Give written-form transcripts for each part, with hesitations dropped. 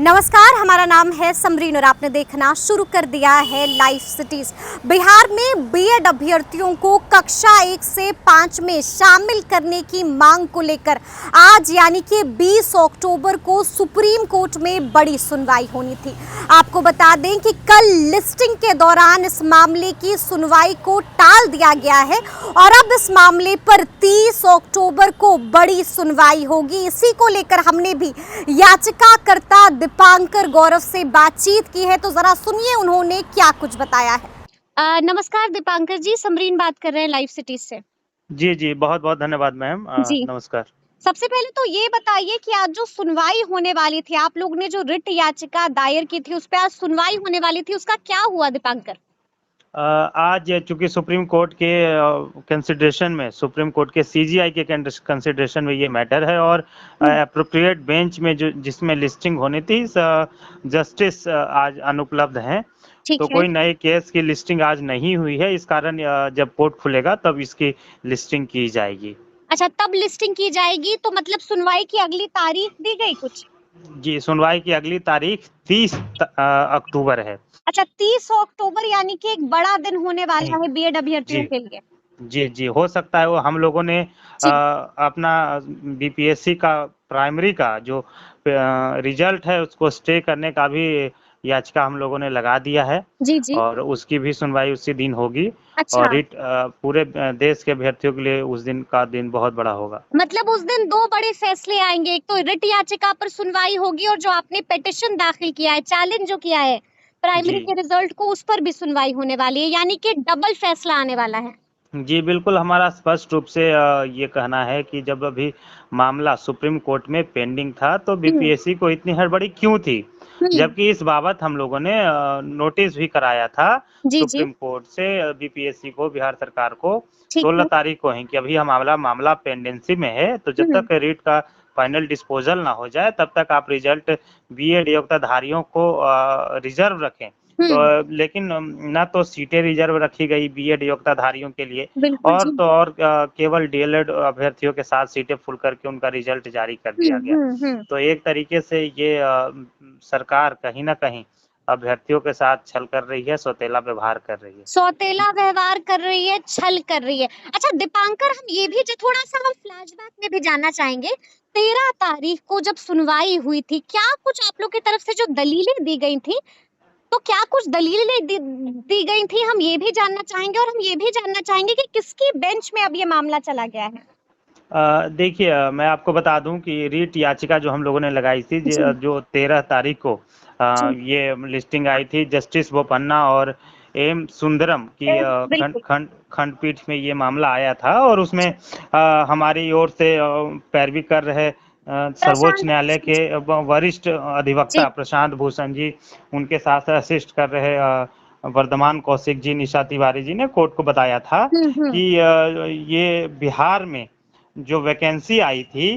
नमस्कार, हमारा नाम है समरीन और आपने देखना शुरू कर दिया है लाइव सिटीज। बिहार में बीएड अभ्यर्थियों को कक्षा 1 से 5 में शामिल करने की मांग को लेकर आज यानी कि 20 अक्टूबर को सुप्रीम कोर्ट में बड़ी सुनवाई होनी थी। आपको बता दें कि कल लिस्टिंग के दौरान इस मामले की सुनवाई को टाल दिया गया है और अब इस मामले पर 30 अक्टूबर को बड़ी सुनवाई होगी। इसी को लेकर हमने भी याचिकाकर्ता दीपांकर गौरव से बातचीत की है, तो जरा सुनिए उन्होंने क्या कुछ बताया है। नमस्कार दीपांकर जी, समरीन बात कर रहे हैं लाइव सिटीज से। जी, बहुत-बहुत धन्यवाद मैम। जी, नमस्कार। सबसे पहले तो ये बताइए कि आज जो सुनवाई होने वाली थी, आप लोग ने जो रिट याचिका दायर की थी, उस पे आज सुनवाई होने वाली थी, उसका क्या हुआ दीपांकर? आज चूँकि सुप्रीम कोर्ट के कंसिडरेशन में सुप्रीम कोर्ट के सीजीआई के कंसिडरेशन में ये मैटर है और एप्रोप्रिएट बेंच में जो जिसमें लिस्टिंग होनी थी जस्टिस आज अनुपलब्ध हैं। ठीक तो है। कोई नए केस की लिस्टिंग आज नहीं हुई है, इस कारण जब कोर्ट खुलेगा तब इसकी लिस्टिंग की जाएगी। अच्छा, तब लिस्टिंग की जाएगी, तो मतलब सुनवाई की अगली तारीख दी गई कुछ? जी, सुनवाई की अगली तारीख 30 अक्टूबर है। अच्छा, 30 अक्टूबर यानी कि एक बड़ा दिन होने वाला है बीएड अभ्यर्थियों जी। के लिए। जी, हो सकता है वो हम लोगों ने जी अपना बीपीएससी का प्राइमरी का जो रिजल्ट है उसको स्टे करने का भी याचिका हम लोगों ने लगा दिया है जी जी। और उसकी भी सुनवाई उसी दिन होगी और अच्छा, पूरे देश के अभ्यर्थियों के लिए उस दिन का दिन बहुत बड़ा होगा। मतलब उस दिन दो बड़े फैसले आएंगे, एक तो रिट याचिका पर सुनवाई होगी और जो आपने पिटिशन दाखिल किया है, चैलेंज जो किया है प्राइमरी जी। के रिजल्ट को, उस पर भी सुनवाई होने वाली है, यानी कि डबल फैसला आने वाला है। जी, बिल्कुल हमारा स्पष्ट रूप से ये कहना है कि जब अभी मामला सुप्रीम कोर्ट में पेंडिंग था, तो हम्म बीपीएससी को इतनी हड़बड़ी क्यों थी? हम्म। जबकि इस बाबत हम लोगों ने नोटिस भी कराया था जी जी। सुप्रीम कोर्ट से बीपीएससी को, बिहार सरकार को ठीक 16 है। तारीख को ही कि अभी हम मामला पेंडेंसी में है, तो जब हम्म तक रिट का फाइनल डिस्पोज़ल ना हो जाए, तब तक आप रिजल्ट बीएड योग्यताधारियों को रिज़र्व रखें। तो हम्म। लेकिन ना तो सीटें रिज़र्व रखी गई बीएड योग्यताधारियों के लिए बिल्कुल और जी। तो और केवल डीएलएड अभ्यर्थियों के साथ सीटें फुल करके उनका रिजल्ट जारी कर दिया गया। हम्म। तो एक तरीके से ये सरकार कहीं न कहीं अभ्यर्थियों के साथ छल कर रही है, सौतेला व्यवहार कर रही है। सौतेला व्यवहार कर रही है, छल कर रही है। अच्छा दीपांकर, हम ये भी जो थोड़ा-सा हम फ्लैशबैक में भी जानना चाहेंगे। 13 तारीख को जब सुनवाई हुई थी, क्या कुछ आप लोग की तरफ से जो दलीलें दी गई थी, तो क्या कुछ दलीलें दी गई थी, हम ये भी जानना चाहेंगे और हम ये भी जानना चाहेंगे कि किसकी बेंच में अब ये मामला चला गया है? देखिए मैं आपको बता दूँ कि रिट याचिका जो हम लोगों ने लगाई थी जी, जो 13 तारीख को जी। ये लिस्टिंग आई थी जस्टिस बोपन्ना और एम सुंदरम की बिल्कुल। खंडपीठ में ये मामला आया था और उसमें हमारी ओर से पैरवी कर रहे सर्वोच्च प्रशांत न्यायालय भूषण के जी। वरिष्ठ जी, अधिवक्ता प्रशांत भूषण जी, उनके साथ असिस्ट कर रहे वर्धमान कौशिक जी, निशा तिवारी जी ने कोर्ट को बताया था हुँ। कि ये बिहार में जो वैकेंसी आई थी,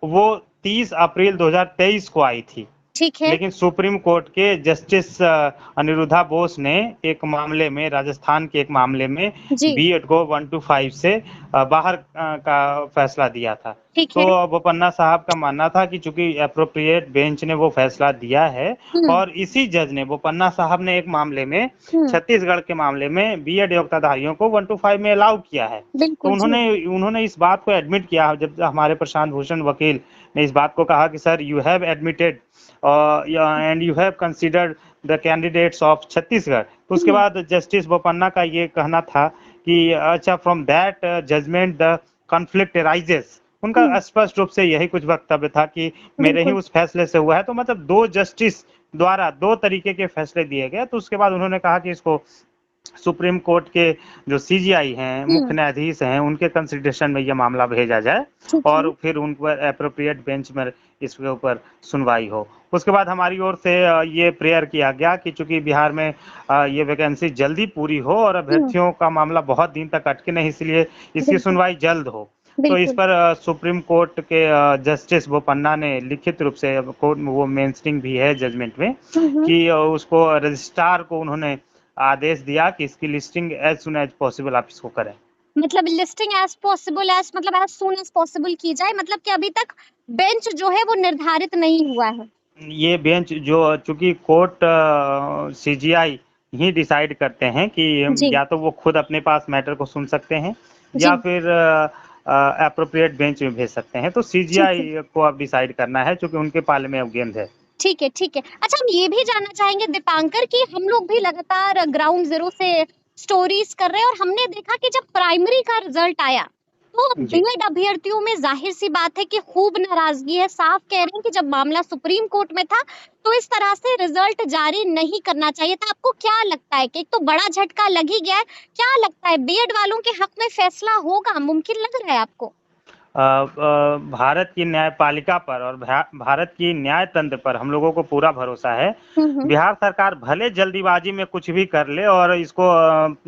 वो 30 अप्रैल 2023 को आई थी। ठीक है। लेकिन सुप्रीम कोर्ट के जस्टिस अनिरुद्धा बोस ने एक मामले में राजस्थान के एक मामले में जी, बीएड को 1 टू 5 से बाहर का फैसला दिया था। ठीक तो है। बोपन्ना साहब का मानना था कि चूँकि एप्रोप्रिएट बेंच ने वो फैसला दिया है हुँ, और इसी जज ने बोपन्ना साहब ने एक मामले में हुँ। छत्तीसगढ़ के मामले में बीएड योग्यताधारियों को 1 टू 5 में अलाउ किया है। तो बिल्कुल जी। उन्होंने उन्होंने इस बात को एडमिट किया जब हमारे प्रशांत भूषण वकील ने इस बात को कहा कि sir you have admitted and you have considered the candidates of Chhattisgarh. तो उसके हुँ, बाद जस्टिस बोपन्ना का ये कहना था कि अच्छा from that judgment the conflict arises. हुँ। उनका स्पष्ट रूप से यही कुछ वक्तव्य था कि मेरे ही बिल्कुल। उस फैसले से हुआ है। तो मतलब 2 जस्टिस द्वारा 2 तरीके के फैसले दिए गए। तो उसके बाद उन्होंने कहा कि इसको सुप्रीम कोर्ट के जो सीजीआई हैं, हुँ, मुख्य न्यायाधीश हैं, उनके कंसिडरेशन में ये मामला भेजा जाए ठीक है। और फिर उन पर एप्रोप्रिएट बेंच में इसके ऊपर सुनवाई हो। उसके बाद हमारी ओर से ये प्रेयर किया गया कि चूँकि बिहार में ये वैकेंसी जल्दी पूरी हो और हुँ, अभ्यर्थियों का मामला बहुत दिन तक अटके नहीं, इसलिए इसकी बिल्कुल, सुनवाई जल्द हो। तो इस बिल्कुल। पर सुप्रीम कोर्ट के जस्टिस बोपन्ना ने लिखित रूप से कोर्ट में वो मेंशनिंग भी है जजमेंट में हुँ। कि उसको रजिस्ट्रार को उन्होंने आदेश दिया कि इसकी listing as soon as possible आप इसको करें। मतलब लिस्टिंग एज़ पॉसिबल एज़ मतलब एज़ सून एज़ पॉसिबल की जाए, मतलब कि अभी तक बेंच जो है वो निर्धारित नहीं हुआ है। ये बेंच जो चूंकि कोर्ट सीजीआई ही डिसाइड करते हैं कि जी या तो वो खुद अपने पास मैटर को सुन सकते हैं या जी फिर एप्रोप्रिएट बेंच में भेज सकते हैं। तो ठीक है सीजीआई को अब डिसाइड करना है, चूंकि उनके पाले में अब गेंद है। ठीक है ठीक है। अच्छा, हम ये भी जानना चाहेंगे दीपांकर कि हम लोग भी लगातार ग्राउंड जीरो से स्टोरीज कर रहे हैं और हमने देखा कि जब प्राइमरी का रिजल्ट आया तो जी। बीएड अभ्यर्थियों में जाहिर सी बात है कि खूब नाराजगी है। साफ कह रहे हैं कि जब मामला सुप्रीम कोर्ट में था तो इस तरह से रिजल्ट जारी नहीं करना चाहिए था। आपको क्या लगता है कि एक तो बड़ा झटका लग ही गया है, क्या लगता है बीएड वालों के हक में फैसला होगा, मुमकिन लग रहा है आपको? भारत की न्यायपालिका पर और भारत की न्याय तंत्र पर हम लोगों को पूरा भरोसा है। हम्म। बिहार सरकार भले जल्दीबाजी में कुछ भी कर ले और इसको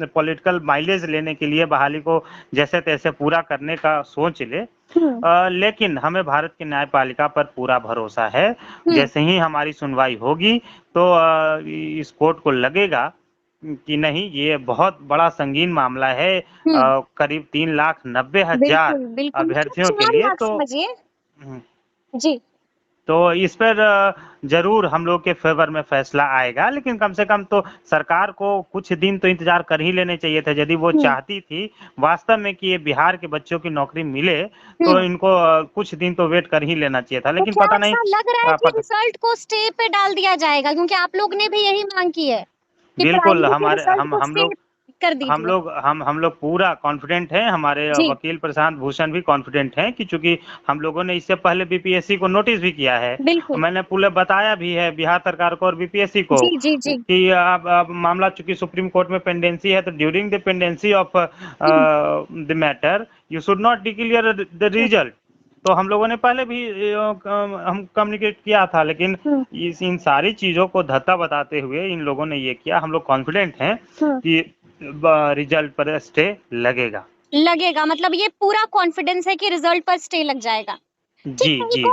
पॉलिटिकल माइलेज लेने के लिए बहाली को जैसे तैसे पूरा करने का सोच ले, हम्म लेकिन हमें भारत की न्यायपालिका पर पूरा भरोसा है। हम्म जैसे ही हमारी सुनवाई होगी तो इस कोर्ट को लगेगा कि नहीं, ये बहुत बड़ा संगीन मामला है, हम्म करीब 3,90,000 बिल्कुल बिल्कुल, मतलब अभ्यर्थियों के 4 लिए। लाख तो समझिए। हम्म, जी तो इस पर जरूर हम लोग के फेवर में फैसला आएगा, लेकिन कम से कम तो सरकार को कुछ दिन तो इंतजार कर ही लेने चाहिए थे। यदि वो हम्म चाहती थी वास्तव में कि ये बिहार के बच्चों की नौकरी मिले, तो हम्म। इनको कुछ दिन तो वेट कर ही लेना चाहिए था, तो लेकिन क्या पता नहीं। ऐसा लग रहा है कि पता रिजल्ट को स्टे पे डाल दिया जाएगा, क्योंकि आप लोग ने भी यही मांग की है कि बिल्कुल प्राइमरी के हमारे रिजल्ट को हम स्टे लोग कर दीजिए? हम लोग पूरा कॉन्फिडेंट हैं। हमारे जी वकील प्रशांत भूषण भी कॉन्फिडेंट हैं कि चूंकि हम लोगों ने इससे पहले बीपीएससी को नोटिस भी किया है। बिल्कुल। मैंने पूरे बताया भी है बिहार सरकार को और बीपीएससी को जी जी जी। कि अब मामला चूंकि सुप्रीम कोर्ट में पेंडेंसी है, तो during the pendency of hmm the matter you should not declare the hmm result. तो हम लोगों ने पहले भी हम कम्युनिकेट किया था, लेकिन हम्म इन सारी चीजों को धत्ता बताते हुए इन लोगों ने ये किया। हम लोग कॉन्फिडेंट हैं हम्म। कि रिजल्ट पर स्टे लगेगा। लगेगा, मतलब ये पूरा कॉन्फिडेंस है कि रिजल्ट पर स्टे लग जाएगा। ठीक जी है, जी जी। एक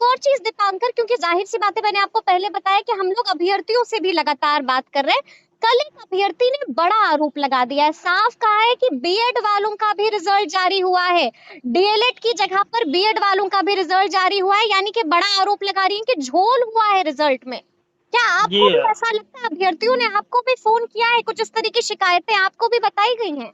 और चीज दीपांकर, क्योंकि जाहिर सी बात है, मैंने आपको पहले बताया कि हम लोग अभ्यर्थियों से भी लगातार बात कर रहे हैं। कल एक अभ्यर्थी ने बड़ा आरोप लगा दिया है, साफ कहा है कि बीएड वालों का भी रिजल्ट जारी हुआ है, डीएलएड की जगह पर बीएड वालों का भी रिजल्ट जारी हुआ है, यानी कि बड़ा आरोप लगा रही है कि झोल हुआ है रिजल्ट में। क्या आपको भी ये ऐसा लगता है? अभ्यर्थियों ने आपको भी फोन किया है, कुछ इस तरह की शिकायतें आपको भी बताई गई हैं?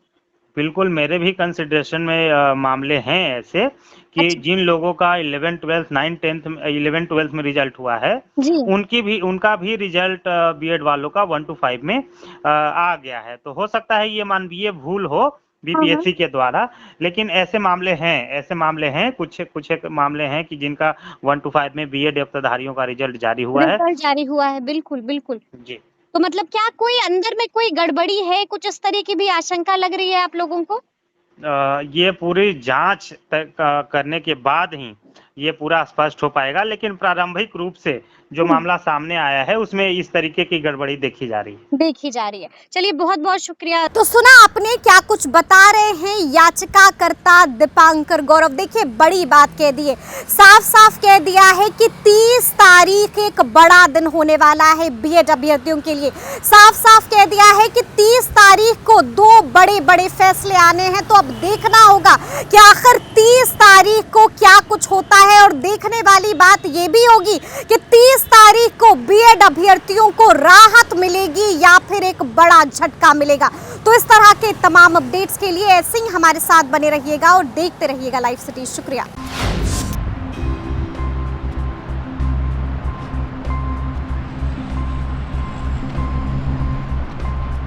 बिल्कुल मेरे भी कंसिडरेशन में मामले हैं ऐसे कि अच्छा। जिन लोगों का 11 12 9 10 11 12 में रिजल्ट हुआ है, जी उनका भी रिजल्ट बीएड वालों का 1 to 5 में आ गया है। तो हो सकता है ये मानवीय भूल हो हाँ। बीपीएससी के द्वारा, लेकिन ऐसे मामले हैं, कुछ एक मामले हैं कि जिनका 1 to 5 में बीएड योग्यताधारियों का रिजल्ट जारी हुआ है। रिजल्ट जारी हुआ है, बिल्कुल बिल्कुल। जी। तो मतलब क्या कोई अंदर में कोई गड़बड़ी है, कुछ इस तरह की भी आशंका लग रही है आप लोगों को? ये पूरी जांच करने के बाद ही ये पूरा स्पष्ट हो पाएगा, लेकिन प्रारंभिक रूप से जो हम्म, मामला सामने आया है उसमें इस तरीके की गड़बड़ी देखी जा रही है। देखी जा रही है। चलिए, बहुत बहुत शुक्रिया। तो सुना आपने क्या कुछ बता रहे हैं याचिकाकर्ता दीपांकर गौरव। देखिए, बड़ी बात कह दी है, साफ साफ कह दिया है कि 30 तारीख एक बड़ा दिन होने वाला है बीएड अभ्यर्थियों के लिए। साफ साफ कह दिया है कि 30 तारीख को 2 बड़े बड़े फैसले आने हैं। तो अब देखना होगा कि आखिर 30 तारीख को क्या कुछ होता है, और देखने वाली बात यह भी होगी कि 30 तारीख को बीएड अभ्यर्थियों को राहत मिलेगी या फिर एक बड़ा झटका मिलेगा। तो इस तरह के तमाम अपडेट्स के लिए ऐसे ही हमारे साथ बने रहिएगा और देखते रहिएगा लाइव सिटी। शुक्रिया।